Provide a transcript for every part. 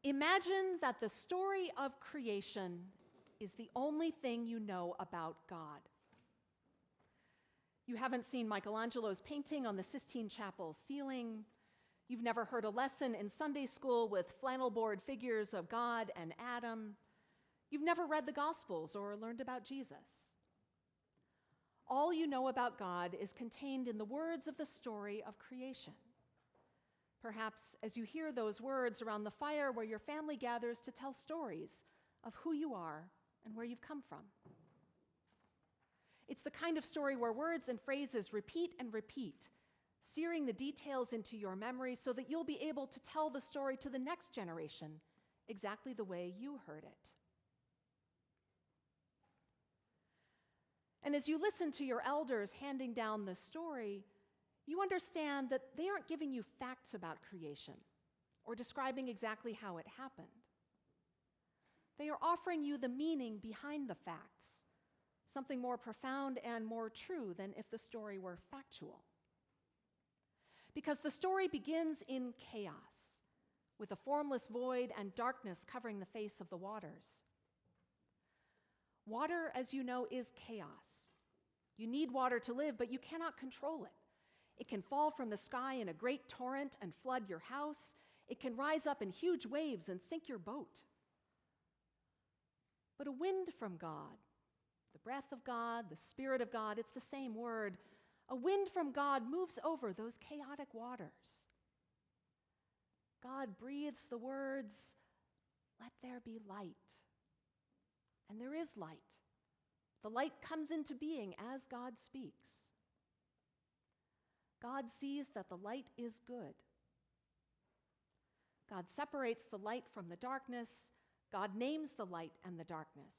Imagine that the story of creation is the only thing you know about God. You haven't seen Michelangelo's painting on the Sistine Chapel ceiling. You've never heard a lesson in Sunday school with flannel board figures of God and Adam. You've never read the Gospels or learned about Jesus. All you know about God is contained in the words of the story of creation. Perhaps as you hear those words around the fire where your family gathers to tell stories of who you are and where you've come from. It's the kind of story where words and phrases repeat and repeat, searing the details into your memory so that you'll be able to tell the story to the next generation exactly the way you heard it. And as you listen to your elders handing down the story, you understand that they aren't giving you facts about creation or describing exactly how it happened. They are offering you the meaning behind the facts, something more profound and more true than if the story were factual. Because the story begins in chaos, with a formless void and darkness covering the face of the waters. Water, as you know, is chaos. You need water to live, but you cannot control it. It can fall from the sky in a great torrent and flood your house. It can rise up in huge waves and sink your boat. But a wind from God, the breath of God, the Spirit of God, it's the same word. A wind from God moves over those chaotic waters. God breathes the words, "Let there be light." And there is light. The light comes into being as God speaks. God sees that the light is good. God separates the light from the darkness. God names the light and the darkness.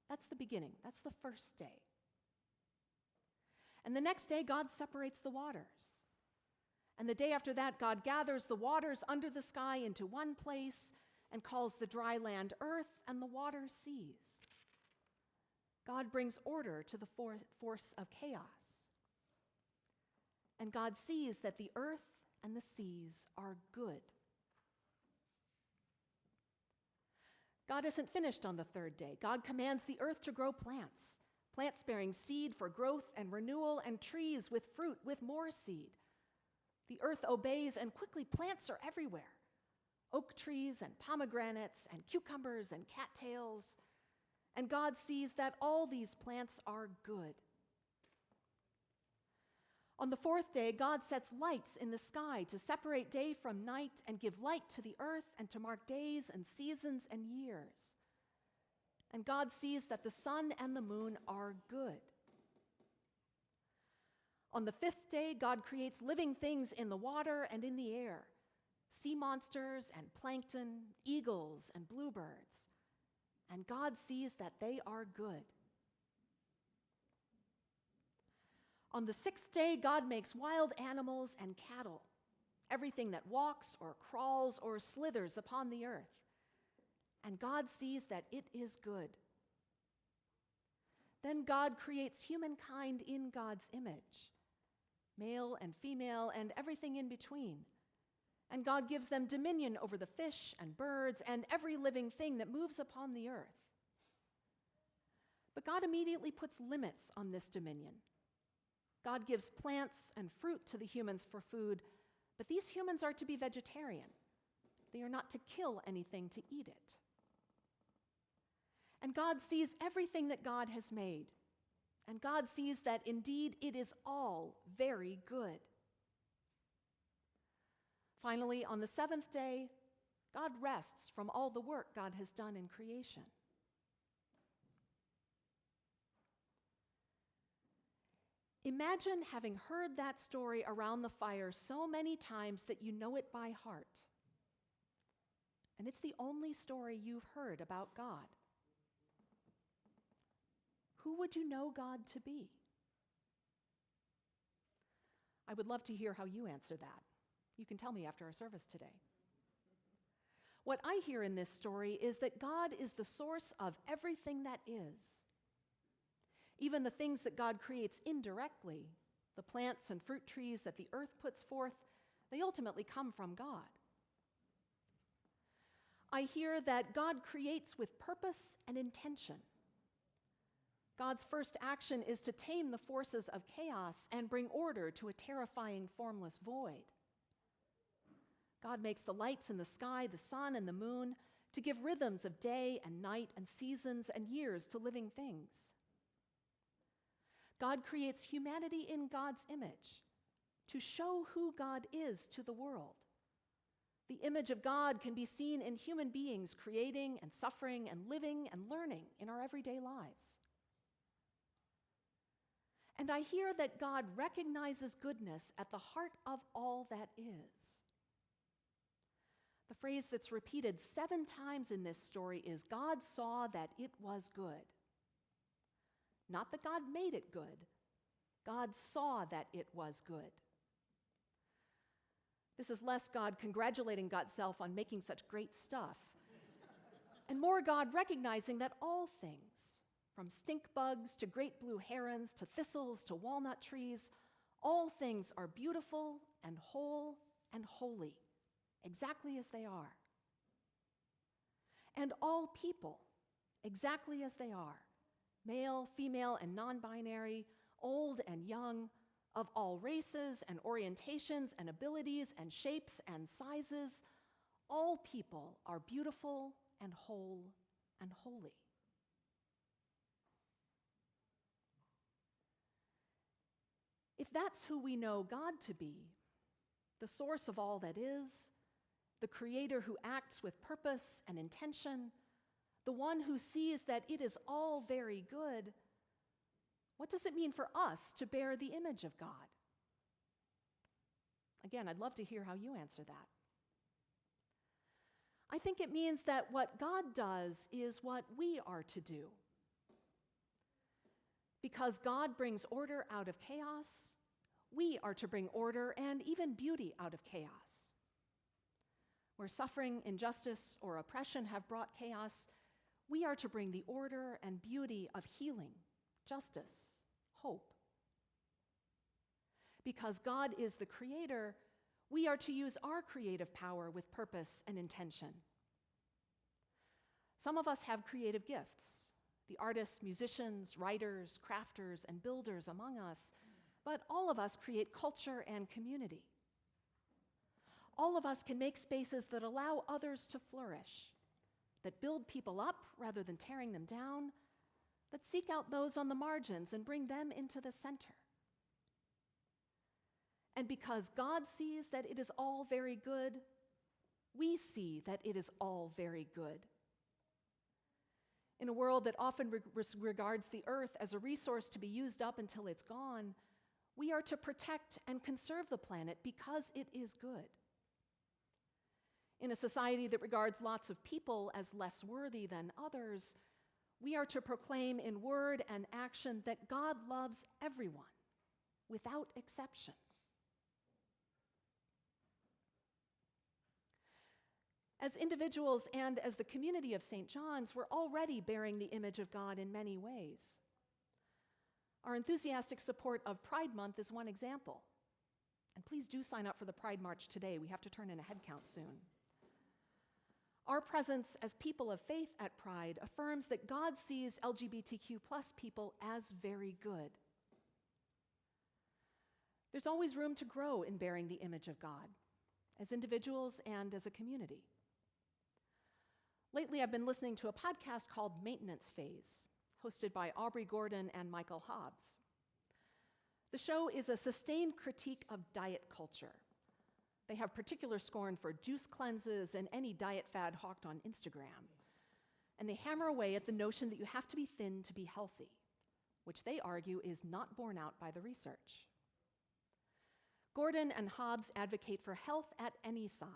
That's the beginning. That's the first day. And the next day, God separates the waters. And the day after that, God gathers the waters under the sky into one place and calls the dry land earth and the water seas. God brings order to the force of chaos. And God sees that the earth and the seas are good. God isn't finished on the third day. God commands the earth to grow plants, plants bearing seed for growth and renewal, and trees with fruit with more seed. The earth obeys, and quickly plants are everywhere. Oak trees and pomegranates and cucumbers and cattails. And God sees that all these plants are good. On the fourth day, God sets lights in the sky to separate day from night and give light to the earth and to mark days and seasons and years. And God sees that the sun and the moon are good. On the fifth day, God creates living things in the water and in the air, sea monsters and plankton, eagles and bluebirds. And God sees that they are good. On the sixth day, God makes wild animals and cattle, everything that walks or crawls or slithers upon the earth. And God sees that it is good. Then God creates humankind in God's image, male and female and everything in between. And God gives them dominion over the fish and birds and every living thing that moves upon the earth. But God immediately puts limits on this dominion. God gives plants and fruit to the humans for food, but these humans are to be vegetarian. They are not to kill anything to eat it. And God sees everything that God has made, and God sees that indeed it is all very good. Finally, on the seventh day, God rests from all the work God has done in creation. Imagine having heard that story around the fire so many times that you know it by heart. And it's the only story you've heard about God. Who would you know God to be? I would love to hear how you answer that. You can tell me after our service today. What I hear in this story is that God is the source of everything that is. Even the things that God creates indirectly, the plants and fruit trees that the earth puts forth, they ultimately come from God. I hear that God creates with purpose and intention. God's first action is to tame the forces of chaos and bring order to a terrifying, formless void. God makes the lights in the sky, the sun and the moon, to give rhythms of day and night and seasons and years to living things. God creates humanity in God's image to show who God is to the world. The image of God can be seen in human beings creating and suffering and living and learning in our everyday lives. And I hear that God recognizes goodness at the heart of all that is. The phrase that's repeated 7 times in this story is, God saw that it was good. Not that God made it good. God saw that it was good. This is less God congratulating God's self on making such great stuff, and more God recognizing that all things, from stink bugs to great blue herons to thistles to walnut trees, all things are beautiful and whole and holy, exactly as they are. And all people, exactly as they are, male, female, and non-binary, old and young, of all races and orientations and abilities and shapes and sizes, all people are beautiful and whole and holy. If that's who we know God to be, the source of all that is, the creator who acts with purpose and intention, the one who sees that it is all very good, what does it mean for us to bear the image of God? Again, I'd love to hear how you answer that. I think it means that what God does is what we are to do. Because God brings order out of chaos, we are to bring order and even beauty out of chaos. Where suffering, injustice, or oppression have brought chaos, we are to bring the order and beauty of healing, justice, hope. Because God is the creator, we are to use our creative power with purpose and intention. Some of us have creative gifts, the artists, musicians, writers, crafters, and builders among us, but all of us create culture and community. All of us can make spaces that allow others to flourish, that build people up rather than tearing them down, that seek out those on the margins and bring them into the center. And because God sees that it is all very good, we see that it is all very good. In a world that often regards the earth as a resource to be used up until it's gone, we are to protect and conserve the planet because it is good. In a society that regards lots of people as less worthy than others, we are to proclaim in word and action that God loves everyone, without exception. As individuals and as the community of St. John's, we're already bearing the image of God in many ways. Our enthusiastic support of Pride Month is one example. And please do sign up for the Pride March today. We have to turn in a head count soon. Our presence as people of faith at Pride affirms that God sees LGBTQ+ people as very good. There's always room to grow in bearing the image of God, as individuals and as a community. Lately, I've been listening to a podcast called Maintenance Phase, hosted by Aubrey Gordon and Michael Hobbs. The show is a sustained critique of diet culture. They have particular scorn for juice cleanses and any diet fad hawked on Instagram. And they hammer away at the notion that you have to be thin to be healthy, which they argue is not borne out by the research. Gordon and Hobbs advocate for health at any size.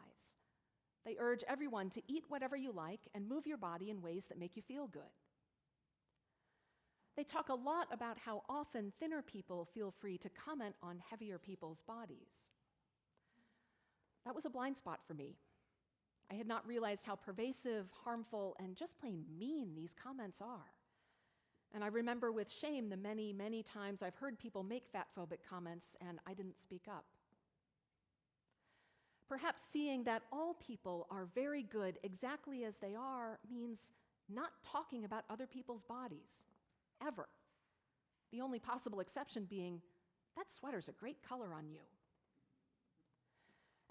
They urge everyone to eat whatever you like and move your body in ways that make you feel good. They talk a lot about how often thinner people feel free to comment on heavier people's bodies. That was a blind spot for me. I had not realized how pervasive, harmful, and just plain mean these comments are. And I remember with shame the many, many times I've heard people make fat-phobic comments and I didn't speak up. Perhaps seeing that all people are very good exactly as they are means not talking about other people's bodies, ever. The only possible exception being, that sweater's a great color on you.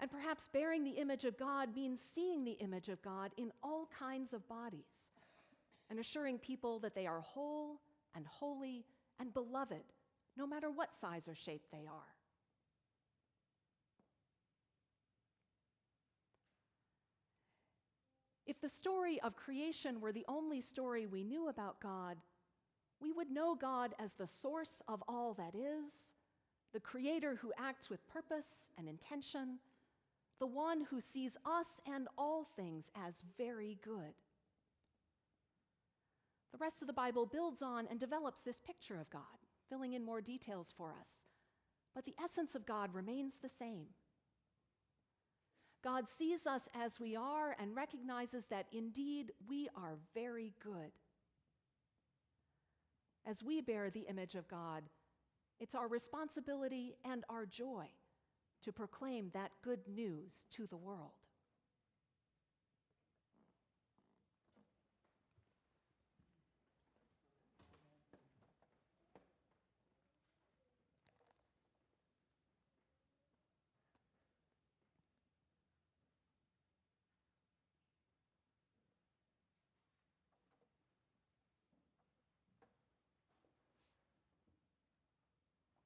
And perhaps bearing the image of God means seeing the image of God in all kinds of bodies and assuring people that they are whole and holy and beloved, no matter what size or shape they are. If the story of creation were the only story we knew about God, we would know God as the source of all that is, the creator who acts with purpose and intention, the one who sees us and all things as very good. The rest of the Bible builds on and develops this picture of God, filling in more details for us. But the essence of God remains the same. God sees us as we are and recognizes that indeed we are very good. As we bear the image of God, it's our responsibility and our joy to proclaim that good news to the world.